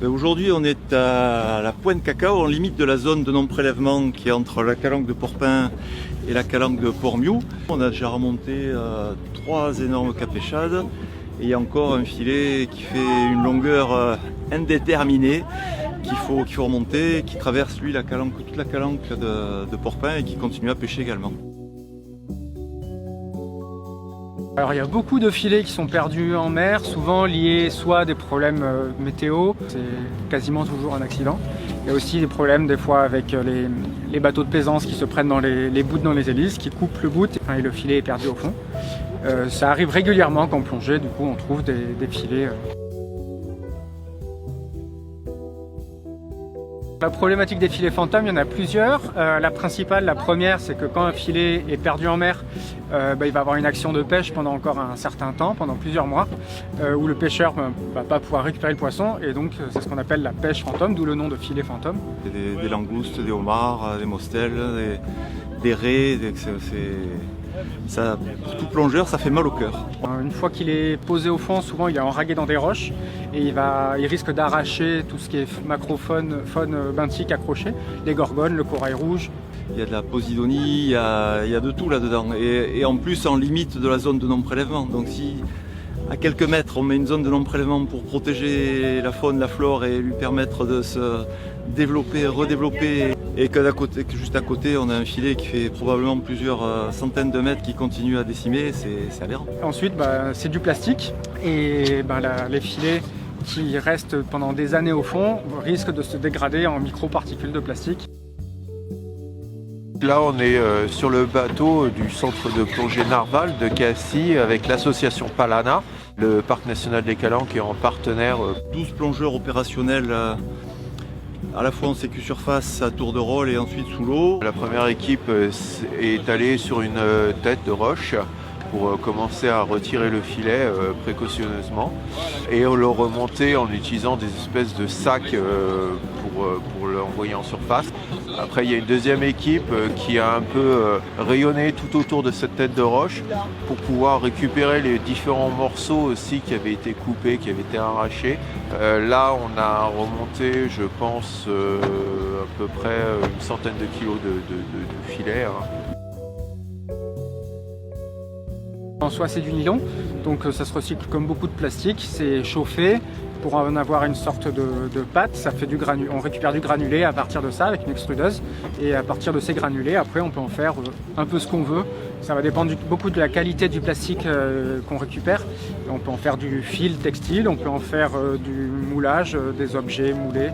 Aujourd'hui, on est à la Pointe Cacao, en limite de la zone de non-prélèvement qui est entre la calanque de Porpin et la calanque de Port-Miou. On a déjà remonté 3 énormes capéchades et il y a encore un filet qui fait une longueur indéterminée qu'il faut remonter, qui traverse lui toute la calanque de Porpin et qui continue à pêcher également. Alors il y a beaucoup de filets qui sont perdus en mer, souvent liés soit à des problèmes météo, c'est quasiment toujours un accident. Il y a aussi des problèmes des fois avec les bateaux de plaisance qui se prennent dans les bouts dans les hélices, qui coupent le bout et le filet est perdu au fond. Ça arrive régulièrement qu'en plongée, du coup on trouve des filets. La problématique des filets fantômes, il y en a plusieurs. La principale, la première, c'est que quand un filet est perdu en mer, il va avoir une action de pêche pendant encore un certain temps, pendant plusieurs mois, où le pêcheur ne va pas pouvoir récupérer le poisson, et donc c'est ce qu'on appelle la pêche fantôme, d'où le nom de filet fantôme. Des langoustes, des homards, des mostelles, des raies, ça, pour tout plongeur, ça fait mal au cœur. Une fois qu'il est posé au fond, souvent il est enragué dans des roches et il risque d'arracher tout ce qui est macrofaune, faune benthique accrochée, les gorgones, le corail rouge. Il y a de la posidonie, il y a de tout là-dedans. Et en plus en limite de la zone de non-prélèvement. Donc si à quelques mètres on met une zone de non-prélèvement pour protéger la faune, la flore et lui permettre de se développer, redévelopper, et que juste à côté on a un filet qui fait probablement plusieurs centaines de mètres qui continue à décimer, c'est aberrant. Ensuite c'est du plastique et les filets qui restent pendant des années au fond risquent de se dégrader en microparticules de plastique. Là on est sur le bateau du centre de plongée Narval de Cassis avec l'association Palana. Le parc national des Calanques est en partenaire. 12 plongeurs opérationnels à la fois en sécu surface à tour de rôle et ensuite sous l'eau. La première équipe est allée sur une tête de roche pour commencer à retirer le filet précautionneusement et on l'a remonté en utilisant des espèces de sacs pour l'envoyer en surface. Après il y a une deuxième équipe qui a un peu rayonné tout autour de cette tête de roche pour pouvoir récupérer les différents morceaux aussi qui avaient été coupés, qui avaient été arrachés. Là on a remonté je pense à peu près une centaine de kilos de filets. En soi c'est du nylon, donc ça se recycle comme beaucoup de plastique, c'est chauffé pour en avoir une sorte de pâte, ça fait on récupère du granulé à partir de ça avec une extrudeuse et à partir de ces granulés après on peut en faire un peu ce qu'on veut. Ça va dépendre beaucoup de la qualité du plastique qu'on récupère. On peut en faire du fil textile, on peut en faire du moulage, des objets moulés.